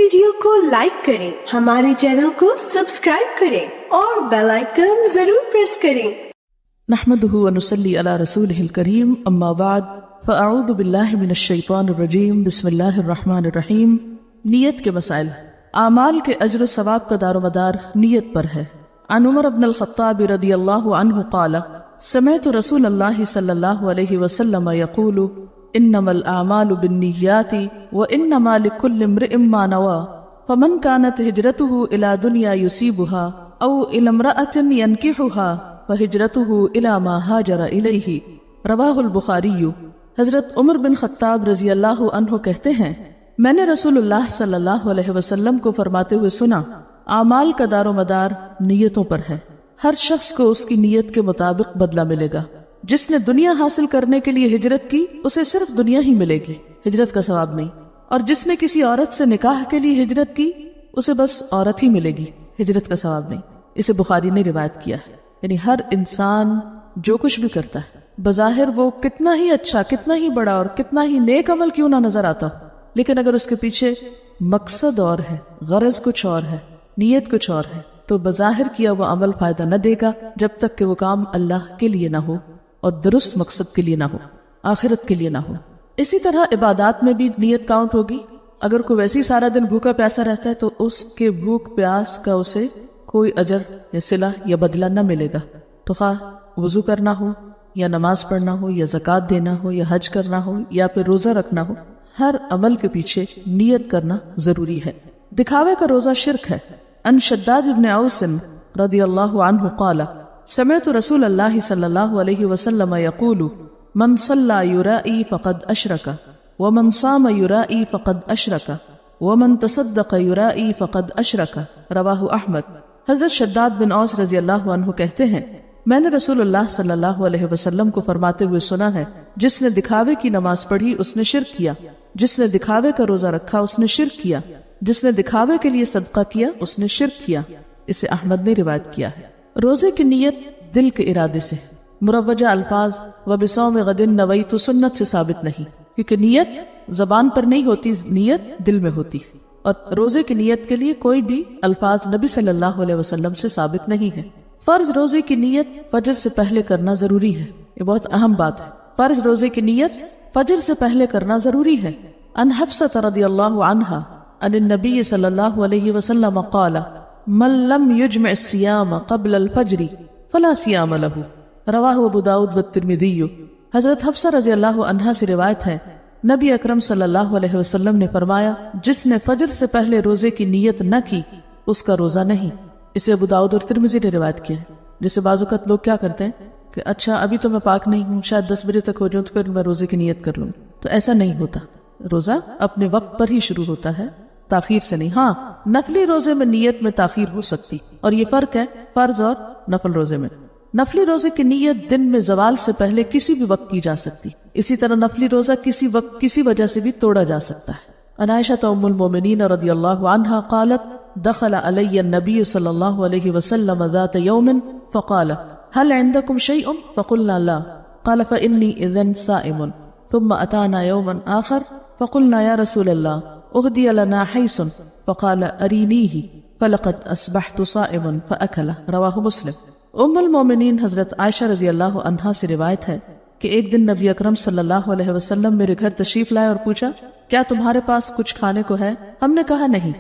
Video کو like کریں، ہمارے چینل کو سبسکرائب کریں اور بیل آئیکن ضرور پریس کریں۔ نحمده ونصلي على رسوله الكريم، اما بعد فاعوذ باللہ من الشیطان الرجیم، بسم اللہ الرحمن الرحیم۔ نیت کے مسائل۔ اعمال کے اجر و ثواب کا دار و مدار نیت پر ہے۔ عن عمر بن الخطاب رضی اللہ عنہ قال سمعت رسول اللہ صلی اللہ علیہ وسلم یقول انما الاعمال بالنیات وانما لكل امرئ ما نوى فمن كانت هجرته الى دنيا يصيبها او الى امرأة ينكحها فهجرته الى ما هاجر اليه۔ رواہ البخاری۔ حضرت عمر بن خطاب رضی اللہ عنہ کہتے ہیں میں نے رسول اللہ صلی اللہ علیہ وسلم کو فرماتے ہوئے سنا، اعمال کا دار و مدار نیتوں پر ہے، ہر شخص کو اس کی نیت کے مطابق بدلہ ملے گا۔ جس نے دنیا حاصل کرنے کے لیے ہجرت کی اسے صرف دنیا ہی ملے گی، ہجرت کا ثواب نہیں، اور جس نے کسی عورت سے نکاح کے لیے ہجرت کی اسے بس عورت ہی ملے گی، ہجرت کا ثواب نہیں۔ اسے بخاری نے روایت کیا ہے۔ یعنی ہر انسان جو کچھ بھی کرتا ہے بظاہر وہ کتنا ہی اچھا، کتنا ہی بڑا اور کتنا ہی نیک عمل کیوں نہ نظر آتا ہو، لیکن اگر اس کے پیچھے مقصد اور ہے، غرض کچھ اور ہے، نیت کچھ اور ہے، تو بظاہر کیا وہ عمل فائدہ نہ دے گا جب تک کہ وہ کام اللہ کے لیے نہ ہو اور درست مقصد کے لیے نہ ہو، آخرت کے لیے نہ ہو۔ اسی طرح عبادات میں بھی نیت کاؤنٹ ہوگی۔ اگر کوئی ویسے ہی سارا دن بھوکا پیاسا رہتا ہے تو اس کے بھوک پیاس کا اسے کوئی اجر یا صلہ یا بدلہ نہ ملے گا۔ تو خواہ وضو کرنا ہو یا نماز پڑھنا ہو یا زکوٰۃ دینا ہو یا حج کرنا ہو یا پھر روزہ رکھنا ہو، ہر عمل کے پیچھے نیت کرنا ضروری ہے۔ دکھاوے کا روزہ شرک ہے۔ ان شداد بن اوس رضی اللہ عنہ قال سمعت رسول اللہ صلی اللہ علیہ وسلم یقول من صلی یرائی فقد اشرک ومن صام یرائی فقد اشرک ومن تصدق یرائی فقد اشرک۔ رواہ احمد۔ حضرت شداد بن اوس رضی اللہ عنہ کہتے ہیں میں نے رسول اللہ صلی اللہ علیہ وسلم کو فرماتے ہوئے سنا ہے، جس نے دکھاوے کی نماز پڑھی اس نے شرک کیا، جس نے دکھاوے کا روزہ رکھا اس نے شرک کیا، جس نے دکھاوے کے لیے صدقہ کیا اس نے شرک کیا۔ اسے احمد نے روایت کیا ہے۔ روزے کی نیت دل کے ارادے سے، مروجہ الفاظ وبصوم غد نویت سنت سے ثابت نہیں، کیونکہ نیت زبان پر نہیں ہوتی، نیت دل میں ہوتی، اور روزے کی نیت کے لیے کوئی بھی الفاظ نبی صلی اللہ علیہ وسلم سے ثابت نہیں ہے۔ فرض روزے کی نیت فجر سے پہلے کرنا ضروری ہے، یہ بہت اہم بات ہے۔ فرض روزے کی نیت فجر سے پہلے کرنا ضروری ہے۔ ان حفصہ رضی اللہ عنہا ان النبی صلی اللہ علیہ وسلم قال من لم یجمع الصیام قبل الفجر فلا صیام له۔ رواہ ابو داؤد والترمذی۔ حضرت حفصہ رضی اللہ عنہا سے روایت ہے نبی اکرم صلی اللہ علیہ وسلم نے فرمایا جس نے فجر سے پہلے روزے کی نیت نہ کی اس کا روزہ نہیں۔ اسے ابو داؤد اور ترمذی نے روایت کیا ہے۔ جسے بعض اوقات لوگ کیا کرتے ہیں کہ اچھا ابھی تو میں پاک نہیں ہوں، شاید 10 بجے تک ہو جاؤں تو پھر میں روزے کی نیت کر لوں، تو ایسا نہیں ہوتا۔ روزہ اپنے وقت پر ہی شروع ہوتا ہے، تاخیر سے نہیں۔ ہاں نفلی روزے میں نیت میں تاخیر ہو سکتی، اور یہ فرق ہے فرض اور نفل روزے میں۔ نفلی روزے کی نیت دن میں زوال سے پہلے کسی بھی وقت کی جا سکتی، اسی طرح نفلی روزہ کسی وقت کسی وجہ سے بھی توڑا جا سکتا ہے۔ عن عائشہ ام المؤمنین رضی اللہ عنہا قالت دخل علی النبی صلی اللہ علیہ وسلم ذات یوم فقال هل عندكم شيء فقلنا لا قال فإني إذن صائم ثم أتانا يوما آخر فقلنا يا رسول الله أهدي لنا حيث فقال أرينيه فلقد أصبحت صائما فأكل۔ رواہ مسلم۔ ام المومنین حضرت عائشہ رضی اللہ عنہا سے روایت ہے کہ ایک دن نبی اکرم صلی اللہ علیہ وسلم میرے گھر تشریف لائے اور پوچھا کیا تمہارے پاس کچھ کھانے کو ہے؟ ہم نے کہا نہیں۔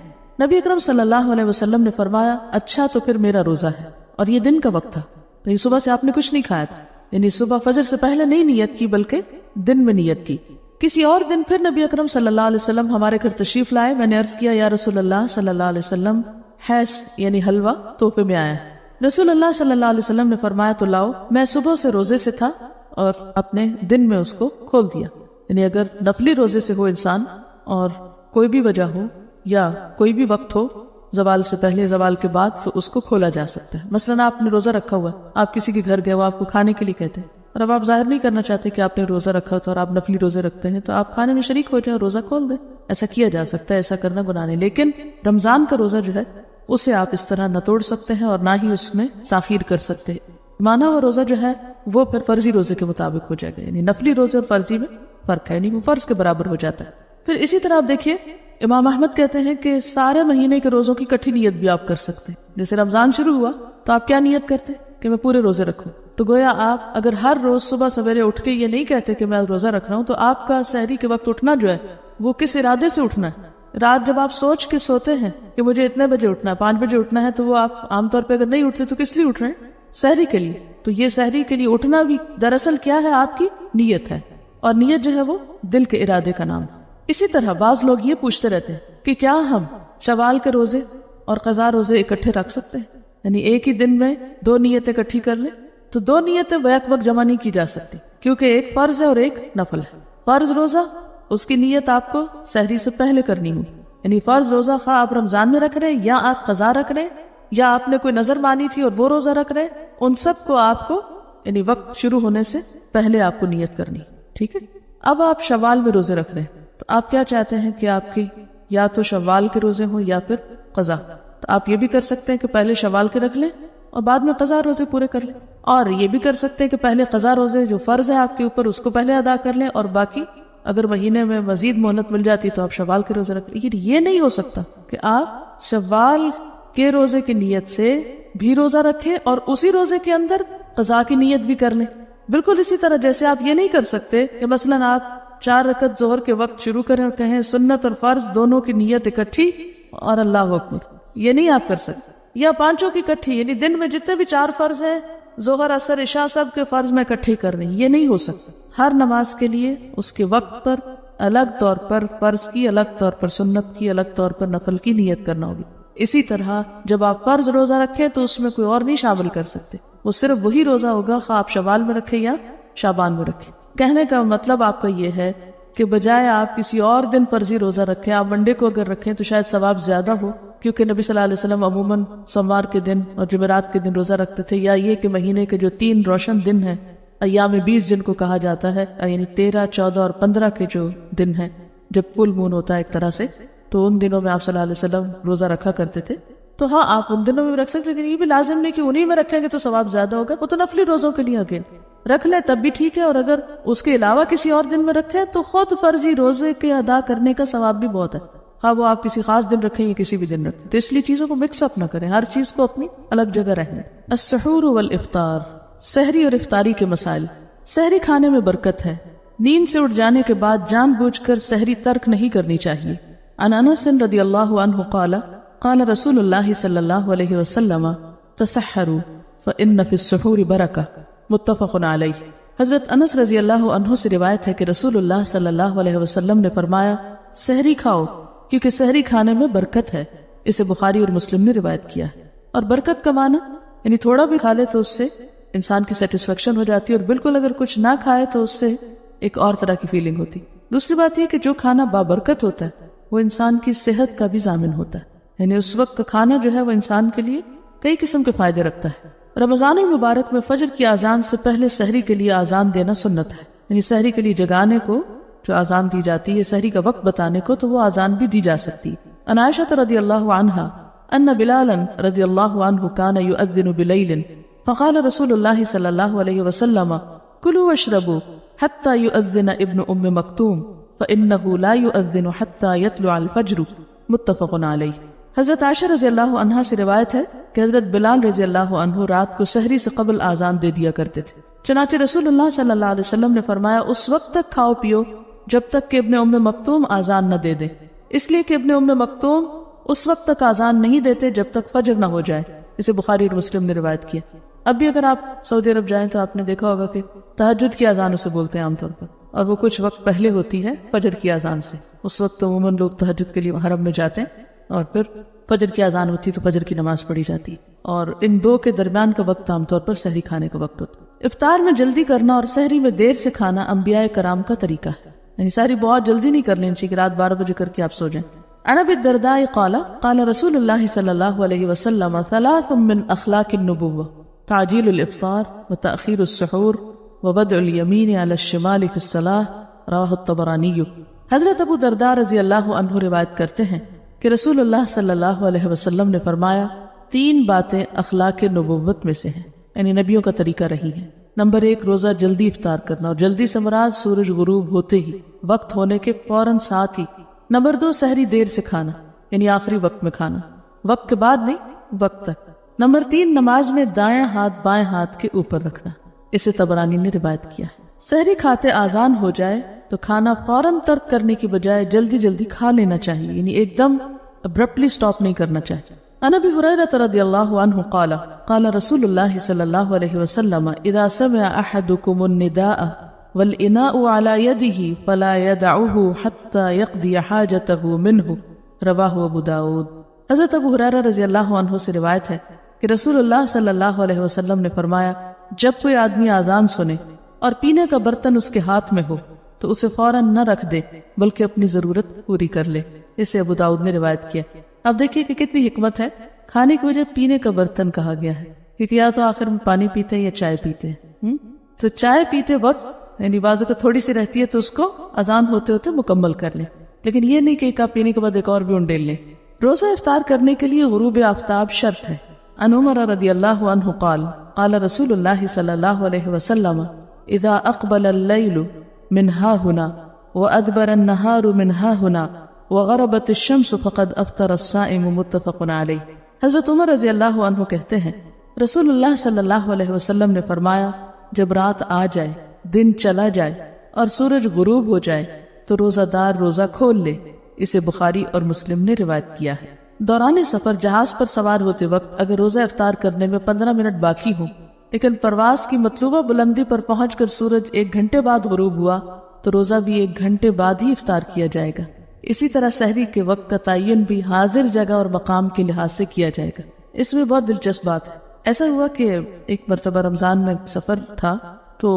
نبی اکرم صلی اللہ علیہ وسلم نے فرمایا اچھا تو پھر میرا روزہ ہے، اور یہ دن کا وقت تھا، تو یہ صبح سے آپ نے کچھ نہیں کھایا تھا، یعنی صبح فجر سے پہلے نہیں نیت کی بلکہ دن میں نیت کی۔ کسی اور دن پھر نبی اکرم صلی اللہ علیہ وسلم ہمارے گھر تشریف لائے، میں نے عرض کیا یا رسول اللہ صلی اللہ علیہ وسلم حیث یعنی حلوہ تحفے میں آیا ہے۔ رسول اللہ صلی اللہ علیہ وسلم نے فرمایا تو لاؤ۔ میں صبح سے روزے سے تھا اور اپنے دن میں اس کو کھول دیا۔ یعنی اگر نفلی روزے سے ہو انسان اور کوئی بھی وجہ ہو یا کوئی بھی وقت ہو، زوال سے پہلے زوال کے بعد، تو اس کو کھولا جا سکتا ہے۔ مثلا آپ نے روزہ رکھا ہوا، آپ کسی کے گھر گئے، وہ آپ کو کھانے کے لیے کہتے ہیں، اور اب آپ ظاہر نہیں کرنا چاہتے کہ آپ نے روزہ رکھا ہوتا اور آپ نفلی روزے رکھتے ہیں، تو آپ کھانے میں شریک ہو جائیں اور روزہ کھول دیں۔ ایسا کیا جا سکتا ہے، ایسا کرنا گناہ نہیں۔ لیکن رمضان کا روزہ جو ہے اسے آپ اس طرح نہ توڑ سکتے ہیں اور نہ ہی اس میں تاخیر کر سکتے ہیں۔ مانا ہوا روزہ جو ہے وہ پھر فرضی روزے کے مطابق ہو جائے گا، یعنی نفلی روزے اور فرضی میں فرق ہے، یعنی وہ فرض کے برابر ہو جاتا ہے۔ پھر اسی طرح آپ دیکھیے امام احمد کہتے ہیں کہ سارے مہینے کے روزوں کی کٹھی نیت بھی آپ کر سکتے ہیں. جیسے رمضان شروع ہوا تو آپ کیا نیت کرتے کہ میں پورے روزے رکھوں. تو گویا آپ اگر ہر روز صبح سویرے اٹھ کے یہ نہیں کہتے کہ میں روزہ رکھ رہا ہوں، تو آپ کا سحری کے وقت اٹھنا جو ہے وہ کس ارادے سے اٹھنا ہے. رات جب آپ سوچ کے سوتے ہیں کہ مجھے اتنے بجے اٹھنا ہے، 5 بجے اٹھنا ہے، تو وہ آپ عام طور پہ اگر نہیں اٹھتے تو کس لیے اٹھ رہے ہیں؟ سحری کے لیے. تو یہ سحری کے لیے اٹھنا بھی دراصل کیا ہے؟ آپ کی نیت ہے، اور نیت جو ہے وہ دل کے ارادے کا نام. اسی طرح بعض لوگ یہ پوچھتے رہتے ہیں کہ کیا ہم شوال کے روزے اور قضا روزے اکٹھے رکھ سکتے ہیں؟ یعنی ایک ہی دن میں 2 نیتیں اکٹھی کر لیں. تو 2 نیتیں بیک وقت جمع نہیں کی جا سکتی، کیونکہ ایک فرض ہے اور ایک نفل ہے. فرض روزہ اس کی نیت آپ کو سحری سے پہلے کرنی ہوگی. یعنی فرض روزہ خواہ آپ رمضان میں رکھ رہے ہیں یا آپ قضا رکھ رہے ہیں یا آپ نے کوئی نظر مانی تھی اور وہ روزہ رکھ رہے ہیں، ان سب کو آپ کو یعنی وقت شروع ہونے سے پہلے آپ کو نیت کرنی. ٹھیک ہے. اب آپ شوال میں روزے رکھ رہے ہیں تو آپ کیا چاہتے ہیں کہ آپ کی یا تو شوال کے روزے ہوں یا پھر قضا. تو آپ یہ بھی کر سکتے ہیں کہ پہلے شوال کے رکھ لیں اور بعد میں قضا روزے پورے کر لیں، اور یہ بھی کر سکتے ہیں کہ پہلے قضا روزے جو فرض ہے آپ کے اوپر اس کو پہلے ادا کر لیں، اور باقی اگر مہینے میں مزید مہلت مل جاتی تو آپ شوال کے روزے رکھ لیں. یہ نہیں ہو سکتا کہ آپ شوال کے روزے کی نیت سے بھی روزہ رکھیں اور اسی روزے کے اندر قضا کی نیت بھی کر لیں. بالکل اسی طرح جیسے آپ یہ نہیں کر سکتے کہ مثلاً آپ 4 رکعت ظہر کے وقت شروع کریں اور کہیں سنت اور فرض دونوں کی نیت اکٹھی اور اللہ اکبر. یہ نہیں آپ کر سکتے. یا 5 کی اکٹھی، یعنی دن میں جتنے بھی 4 فرض ہیں، ظہر اثر عشاء سب کے فرض میں اکٹھے کر رہی ہیں. یہ نہیں ہو سکتا. ہر نماز کے لیے اس کے وقت پر الگ طور پر فرض کی، الگ طور پر سنت کی، الگ طور پر نفل کی نیت کرنا ہوگی. اسی طرح جب آپ فرض روزہ رکھیں تو اس میں کوئی اور نہیں شامل کر سکتے، وہ صرف وہی روزہ ہوگا خواہ آپ شوال میں رکھیں یا شعبان میں رکھیں. کہنے کا مطلب آپ کا یہ ہے کہ بجائے آپ کسی اور دن فرضی روزہ رکھیں، آپ منڈے کو اگر رکھیں تو شاید ثواب زیادہ ہو، کیونکہ نبی صلی اللہ علیہ وسلم عموماً سوموار کے دن اور جمعرات کے دن روزہ رکھتے تھے. یا یہ کہ مہینے کے جو 3 روشن دن ہیں، ایام 20 جن کو کہا جاتا ہے، یعنی 13، 14 اور 15 کے جو دن ہیں جب فل مون ہوتا ہے ایک طرح سے، تو ان دنوں میں آپ صلی اللہ علیہ وسلم روزہ رکھا کرتے تھے. تو ہاں آپ ان دنوں میں بھی رکھ سکتے، لیکن یہ بھی لازم نہیں کہ انہی میں رکھیں گے تو ثواب زیادہ ہوگا. وہ تو نفلی روزوں کے لیے اگین رکھ لیں تب بھی ٹھیک ہے، اور اگر اس کے علاوہ کسی اور دن میں رکھیں تو خود فرضی روزے کے ادا کرنے کا ثواب بھی بہت ہے، ہاں وہ آپ کسی خاص دن رکھیں یا کسی بھی دن رکھیں. تو اس لیے چیزوں کو مکس اپ نہ کریں، ہر چیز کو اپنی الگ جگہ رہنے. السحور والافطار، سحری اور افطاری کے مسائل. سحری کھانے میں برکت ہے. نیند سے اٹھ جانے کے بعد جان بوجھ کر سحری ترک نہیں کرنی چاہیے. عن انس رضی اللہ عنہ قال قال رسول اللہ صلی اللہ علیہ وسلم تسحروا فإن فی السحور برکہ، متفق علیہ. حضرت انس رضی اللہ عنہ سے روایت ہے کہ رسول اللہ صلی اللہ علیہ وسلم نے فرمایا سحری کھاؤ کیونکہ سحری کھانے میں برکت ہے. اسے بخاری اور مسلم نے روایت کیا ہے. اور برکت کا معنی یعنی تھوڑا بھی کھا لے تو اس سے انسان کی سیٹسفیکشن ہو جاتی ہے، اور بالکل اگر کچھ نہ کھائے تو اس سے ایک اور طرح کی فیلنگ ہوتی. دوسری بات یہ کہ جو کھانا بابرکت ہوتا ہے وہ انسان کی صحت کا بھی ضامن ہوتا ہے. یعنی اس وقت کا کھانا جو ہے وہ انسان کے لیے کئی قسم کے فائدے رکھتا ہے. رمضان المبارک میں فجر کی اذان سے پہلے سحری کے لیے اذان دینا سنت ہے. یعنی سحری کے لیے جگانے کو جو اذان دی جاتی ہے، سحری کا وقت بتانے کو، تو وہ اذان بھی دی جا سکتی ہے. عن عائشہ رضی اللہ عنہا ان بلالا رضی اللہ عنہ کان یؤذن بلیل فقال رسول اللہ صلی اللہ علیہ وسلم کلوا واشربوا حتى یؤذن ابن ام مکتوم فإنه لا یؤذن حتى یطلع الفجر، متفق علیہ. حضرت عائشہ رضی اللہ عنہا سے روایت ہے کہ حضرت بلال رضی اللہ عنہ رات کو سحری سے قبل آذان دے دیا کرتے تھے. چنانچہ رسول اللہ صلی اللہ علیہ وسلم نے فرمایا اس وقت تک کھاؤ پیو جب تک کہ ابن ام مکتوم آذان نہ دے دے، اس لیے کہ ابن ام مکتوم اس وقت تک آذان نہیں دیتے جب تک فجر نہ ہو جائے. اسے بخاری اور مسلم نے روایت کیا. اب بھی اگر آپ سعودی عرب جائیں تو آپ نے دیکھا ہوگا کہ تہجد کی اذان اسے بولتے ہیں عام طور پر، اور وہ کچھ وقت پہلے ہوتی ہے فجر کی اذان سے. اس وقت عموماً لوگ تہجد کے لیے حرم میں جاتے ہیں اور پھر فجر کی اذان ہوتی ہے تو فجر کی نماز پڑھی جاتی ہے، اور ان دو کے درمیان کا وقت عام طور پر سحری کھانے کا وقت ہوتا ہے. افطار میں جلدی کرنا اور سحری میں دیر سے کھانا انبیاء کرام کا طریقہ ہے. یعنی سحری بہت جلدی نہیں کر لینی چاہیے کہ رات 12 بجے کر کے آپ سو جائیں. عن ابی الدرداء قال قال رسول اللہ صلی اللہ علیہ وسلم ثلاث من اخلاق النبوة تعجیل الافطار وتأخیر السحور ووضع الیمین علی الشمال فی الصلاة، رواہ الطبرانی. حضرت ابو درداء رضی اللہ عنہ روایت کرتے ہیں کہ رسول اللہ صلی اللہ علیہ وسلم نے فرمایا 3 باتیں اخلاق نبوت میں سے ہیں، یعنی نبیوں کا طریقہ رہی ہیں. نمبر 1 روزہ جلدی افطار کرنا، اور جلدی سے مراد سورج غروب ہوتے ہی، وقت ہونے کے فوراً ساتھ ہی نمبر 2 سحری دیر سے کھانا یعنی آخری وقت میں کھانا، وقت کے بعد نہیں، وقت تک۔ نمبر 3 نماز میں دائیں ہاتھ بائیں ہاتھ کے اوپر رکھنا، اسے طبرانی نے روایت کیا ہے۔ سحری کھاتے آذان ہو جائے تو کھانا فوراً ترک کرنے کی بجائے جلدی جلدی کھا لینا چاہیے، یعنی ایک دم ابرپٹلی سٹاپ نہیں کرنا چاہیے۔ عن ابی ہریرہ رضی اللہ عنہ قال قال رسول اللہ صلی اللہ علیہ وسلم اذا سمع احدکم النداء والاناء على يده فلا يدعه حتى يقضي حاجته منه، رواہ ابو داود۔ حضرت ابو ہریرہ رضی اللہ عنہ سے روایت ہے کہ رسول اللہ صلی اللہ علیہ وسلم نے فرمایا، جب کوئی آدمی آذان سنے اور پینے کا برتن اس کے ہاتھ میں ہو تو اسے فوراً نہ رکھ دے بلکہ اپنی ضرورت پوری کر لے، اسے ابو داؤد نے روایت کیا۔ اب دیکھیے کہ کتنی حکمت ہے، کھانے کی وجہ پینے کا برتن کہا گیا ہے، کیونکہ یا تو آخر میں پانی پیتے ہیں یا چائے پیتے ہیں، تو چائے پیتے وقت یعنی بعض اوقات تھوڑی سی رہتی ہے تو اس کو اذان ہوتے ہوتے مکمل کر لیں، لیکن یہ نہیں کہ ایک کپ پینے کے بعد ایک اور بھی انڈیل لیں۔ روزہ افطار کرنے کے لیے غروب آفتاب شرط ہے۔ عن عمر رضی اللہ عنہ قال قال رسول اللہ صلی اللہ علیہ وسلم اذا اقبل اللیل من ها هنا وادبر النهار من ها هنا وغربت الشمس فقد افطر الصائم، متفق علیہ۔ حضرت عمر رضی اللہ عنہ کہتے ہیں رسول اللہ صلی اللہ علیہ وسلم نے فرمایا، جب رات آ جائے، دن چلا جائے اور سورج غروب ہو جائے تو روزہ دار روزہ کھول لے، اسے بخاری اور مسلم نے روایت کیا ہے۔ دوران سفر جہاز پر سوار ہوتے وقت اگر روزہ افطار کرنے میں 15 منٹ باقی ہوں لیکن پرواز کی مطلوبہ بلندی پر پہنچ کر سورج 1 گھنٹے بعد غروب ہوا تو روزہ بھی 1 گھنٹے بعد ہی افطار کیا جائے گا۔ اسی طرح سحری کے وقت کا تعین بھی حاضر جگہ اور مقام کے لحاظ سے کیا جائے گا۔ اس میں بہت دلچسپ بات ہے، ایسا ہوا کہ ایک مرتبہ رمضان میں سفر تھا تو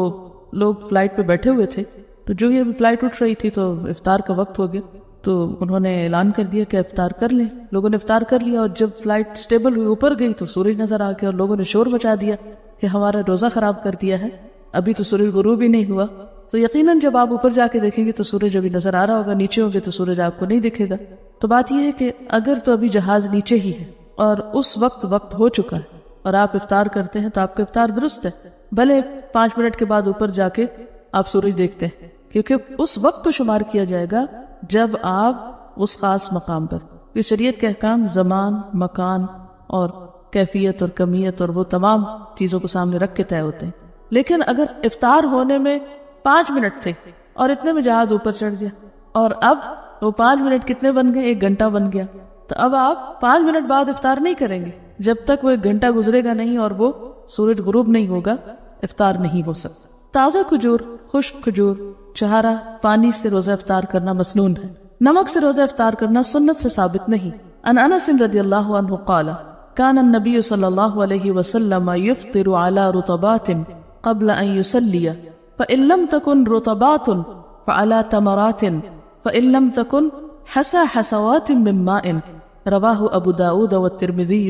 لوگ فلائٹ پہ بیٹھے ہوئے تھے، تو جو ہی فلائٹ اٹھ رہی تھی تو افطار کا وقت ہو گیا، تو انہوں نے اعلان کر دیا کہ افطار کر لیں۔ لوگوں نے افطار کر لیا اور جب فلائٹ سٹیبل ہوئی اوپر گئی تو سورج نظر آ گیا اور لوگوں نے شور مچا دیا کہ ہمارا روزہ خراب کر دیا ہے، ابھی تو سورج غروب ہی نہیں ہوا۔ تو یقیناً جب آپ اوپر جا کے دیکھیں گے تو سورج ابھی نظر آ رہا ہوگا، نیچے ہوں گے تو سورج آپ کو نہیں دکھے گا۔ تو بات یہ ہے کہ اگر تو ابھی جہاز نیچے ہی ہے اور اس وقت ہو چکا ہے اور آپ افطار کرتے ہیں تو آپ کا افطار درست ہے، بھلے 5 منٹ کے بعد اوپر جا کے آپ سورج دیکھتے ہیں، کیونکہ اس وقت کو شمار کیا جائے گا جب آپ اس خاص مقام پر، یہ شریعت کے احکام زمان، مکان اور کیفیت اور کمیت اور وہ تمام چیزوں کو سامنے رکھ کے طے ہوتے ہیں۔ لیکن اگر افطار ہونے میں 5 منٹ تھے اور اتنے میں جہاز اوپر چڑھ گیا اور اب وہ 5 منٹ کتنے بن گئے، 1 گھنٹہ بن گیا، تو اب آپ 5 منٹ بعد افطار نہیں کریں گے جب تک وہ 1 گھنٹہ گزرے گا نہیں اور وہ سورج غروب نہیں ہوگا، افطار نہیں ہو سکتا۔ تازہ کھجور، خشک کھجور، چھہارا، پانی سے روزہ افطار کرنا مسنون ہے، نمک سے روزہ افطار کرنا سنت سے ثابت نہیں۔ عن انس رضی اللہ عنہ قال كان النبي صلى الله عليه وسلم يفطر على رطبات قبل ان يصلي فإن لم تكن رطبات فعلى تمرات فإن لم تكن حسى حسوات من ماء، رواہ ابو داود والترمذی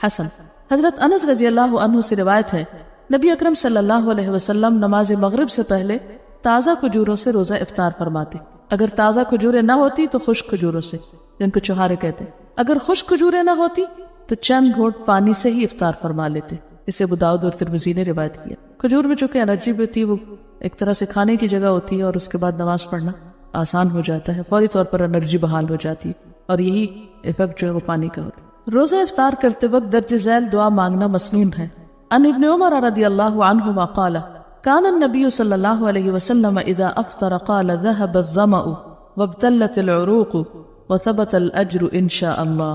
حسن۔ حضرت انس رضی اللہ عنہ سے روایت ہے نبی اکرم صلی اللہ علیہ وسلم نماز مغرب سے پہلے تازہ کھجوروں سے روزہ افطار فرماتے، اگر تازہ کھجوریں نہ ہوتی تو خشک کھجوروں سے، جن کو چھہارے کہتے ہیں، اگر خشک کھجوریں نہ ہوتی تو چند گھونٹ پانی سے ہی افطار فرما لیتے، اسے ابو داؤد اور ترمذی نے روایت کیا۔ کھجور میں چونکہ انرجی بھی ہوتی ہے، وہ ایک طرح سے کھانے کی جگہ ہوتی ہے اور اس کے بعد نماز پڑھنا آسان ہو جاتا ہے، فوری طور پر انرجی بحال ہو جاتی ہے اور یہی ایفیکٹ جو ہے وہ پانی کا ہوتا ہے۔ روزہ افطار کرتے وقت درج ذیل دعا مانگنا مسنون ہے۔ عن ابن عمر رضی اللہ عنہما قال كان النبي صلى الله عليه وسلم اذا افطر قال ذهب الظمأ وابتلت العروق وثبت الاجر ان شاء الله،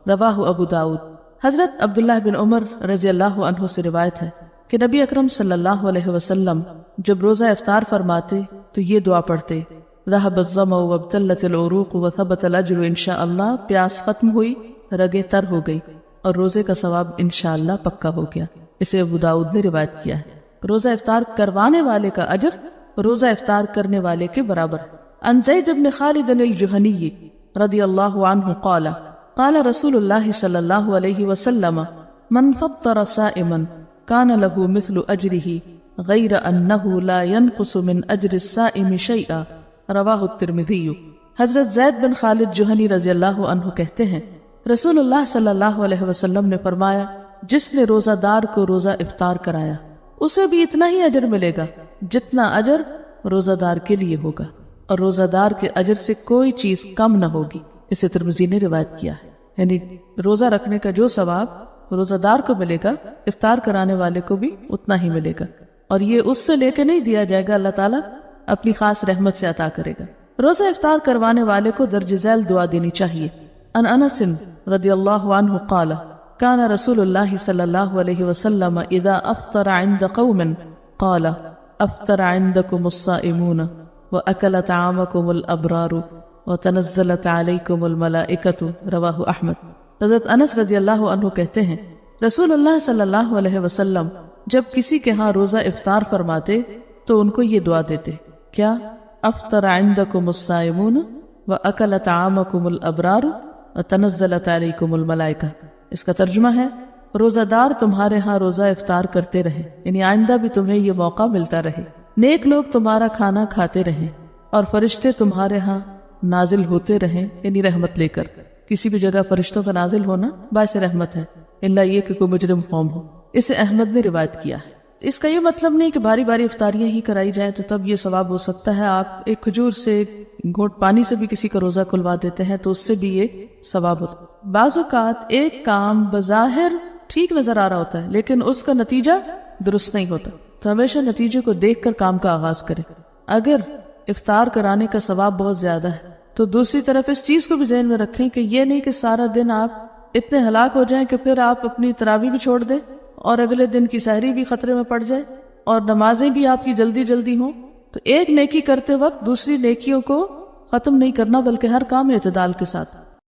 رواہ ابو داود۔ حضرت عبداللہ بن عمر رضی اللہ عنہ سے روایت ہے کہ نبی اکرم صلی اللہ علیہ وسلم جب روزہ افطار فرماتے تو یہ دعا پڑھتے، ذهب الظمأ وابتلت العروق وثبت الاجر ان شاء الله، پیاس ختم ہوئی، رگیں تر ہو گئی اور روزے کا ثواب انشاءاللہ پکا ہو گیا، اسے ابو داؤد نے روایت کیا ہے۔ روزہ افطار کروانے والے کا اجر روزہ افطار کرنے والے کے برابر۔ عن زید بن خالد الجہنی رضی اللہ عنہ قال قال رسول اللہ صلی اللہ علیہ وسلم من فطر صائما كان له مثل اجره غیر انه لا ينقص من اجر الصائم شيئا، رواہ الترمذی۔ حضرت زید بن خالد جہنی رضی اللہ عنہ کہتے ہیں رسول اللہ صلی اللہ علیہ وسلم نے فرمایا، جس نے روزہ دار کو روزہ افطار کرایا اسے بھی اتنا ہی اجر ملے گا جتنا اجر روزہ دار کے لیے ہوگا، اور روزہ دار کے اجر سے کوئی چیز کم نہ ہوگی. اسے ترمذی نے روایت کیا ہے. یعنی روزہ رکھنے کا جو ثواب روزہ دار کو ملے گا افطار کرانے والے کو بھی اتنا ہی ملے گا، اور یہ اس سے لے کے نہیں دیا جائے گا، اللہ تعالیٰ اپنی خاص رحمت سے عطا کرے گا. روزہ افطار کروانے والے کو درج ذیل دعا دینی چاہیے. ان انس رضی اللہ عنہ قال كان رسول اللہ صلی اللہ علیہ وسلم اذا افطر عند قوم قال افطر عندكم الصائمون واكل طعامكم الابرار وتنزلت علیکم الملائکۃ. رواہ احمد. حضرت انس رضی اللہ عنہ کہتے ہیں رسول اللہ صلی اللہ علیہ وسلم جب کسی کے ہاں روزہ افطار فرماتے تو ان کو یہ دعا دیتے، کیا؟ افطر عندکم الصائمون واکل طعامکم الابرار وتنزلت علیکم الملائکہ. اس کا ترجمہ ہے روزہ دار تمہارے ہاں روزہ افطار کرتے رہے، یعنی آئندہ بھی تمہیں یہ موقع ملتا رہے، نیک لوگ تمہارا کھانا کھاتے رہیں، اور فرشتے تمہارے ہاں نازل ہوتے رہیں، یعنی رحمت لے کر. کسی بھی جگہ فرشتوں کا نازل ہونا باعث رحمت ہے، اللہ یہ کہ کوئی مجرم قوم ہو. اسے احمد نے روایت کیا ہے. اس کا یہ مطلب نہیں کہ باری باری افطاریاں ہی کرائی جائیں تو تب یہ ثواب ہو سکتا ہے. آپ ایک کھجور سے ایک گھونٹ پانی سے بھی کسی کا روزہ کھلوا دیتے ہیں تو اس سے بھی یہ ثواب ہوتا ہے. بعض اوقات ایک کام بظاہر ٹھیک نظر آ رہا ہوتا ہے لیکن اس کا نتیجہ درست نہیں ہوتا، تو ہمیشہ نتیجے کو دیکھ کر کام کا آغاز کریں. اگر افطار کرانے کا ثواب بہت زیادہ ہے تو دوسری طرف اس چیز کو بھی ذہن میں رکھیں کہ یہ نہیں کہ سارا دن آپ اتنے ہلاک ہو جائیں کہ پھر آپ اپنی تراویح بھی چھوڑ دیں اور اگلے دن کی سحری بھی خطرے میں پڑ جائے اور نمازیں بھی آپ کی جلدی جلدی ہوں. تو ایک نیکی کرتے وقت دوسری نیکیوں کو ختم نہیں کرنا بلکہ ہر کام اعتدال کے ساتھ